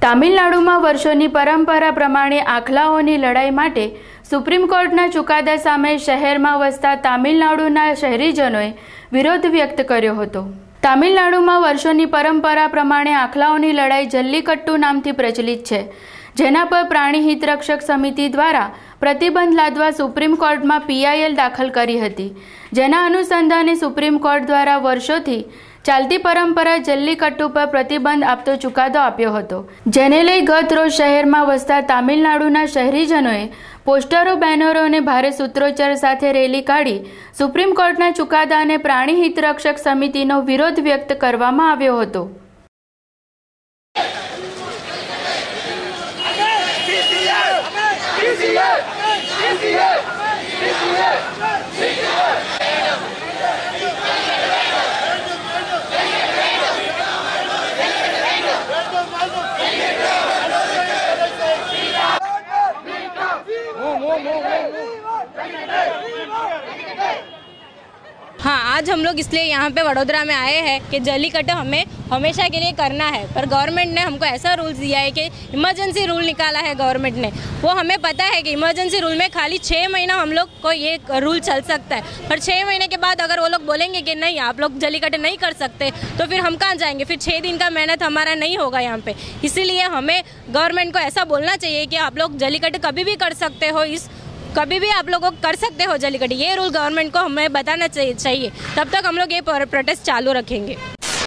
તામિલનાડુમાં વર્ષોની પરંપરા પ્રમાણે આખલાઓની લડાઈ માટે સુપ્રીમ કોર્ટના ચુકાદા સામે શહેરમાં વસતા તામિલનાડુના શહેરીજનોએ વિરોધ વ્યક્ત કર્યો હતો। તામિલનાડુમાં વર્ષોની પરંપરા પ્રમાણે આખલાઓની લડાઈ જલ્લીકટ્ટુ નામથી પ્રચલિત છે, જેના પર પ્રાણી હિત રક્ષક સમિતિ દ્વારા પ્રતિબંધ લાદવા સુપ્રીમ કોર્ટમાં PIL દાખલ કરી હતી, જેના અનુસંધાને સુપ્રીમ કોર્ટ દ્વારા વર્ષોથી ચાલતી પરંપરા જલ્લીકટ્ટુ પર પ્રતિબંધ આપતો ચુકાદો આપ્યો હતો, જેને લઈ ગત રોજ શહેરમાં વસતા તામિલનાડુના શહેરીજનોએ પોસ્ટરો, બેનરો અને ભારે સૂત્રોચ્ચાર સાથે રેલી કાઢી સુપ્રીમ કોર્ટના ચુકાદા અને પ્રાણી હિત રક્ષક સમિતિનો વિરોધ વ્યક્ત કરવામાં આવ્યો હતો। हाँ, आज हम लोग इसलिए यहाँ पे वडोदरा में आए हैं कि जल्लीकट्टू हमें हमेशा के लिए करना है, पर गवर्नमेंट ने हमको ऐसा रूल्स दिया है कि इमरजेंसी रूल निकाला है गवर्नमेंट ने। वो हमें पता है कि इमरजेंसी रूल में खाली 6 महीना हम लोग को ये रूल चल सकता है, पर 6 महीने के बाद अगर वो लोग बोलेंगे कि नहीं आप लोग जल्लीकट्टू नहीं कर सकते, तो फिर हम कहाँ जाएंगे? फिर 6 दिन का मेहनत हमारा नहीं होगा यहाँ पे। इसीलिए हमें गवर्नमेंट को ऐसा बोलना चाहिए कि आप लोग जल्लीकट्टू कभी भी कर सकते हो, कभी भी आप लोग कर सकते हो जल्लीकट्टू। ये रूल गवर्नमेंट को हमें बताना चाहिए, तब तक हम लोग ये प्रोटेस्ट चालू रखेंगे।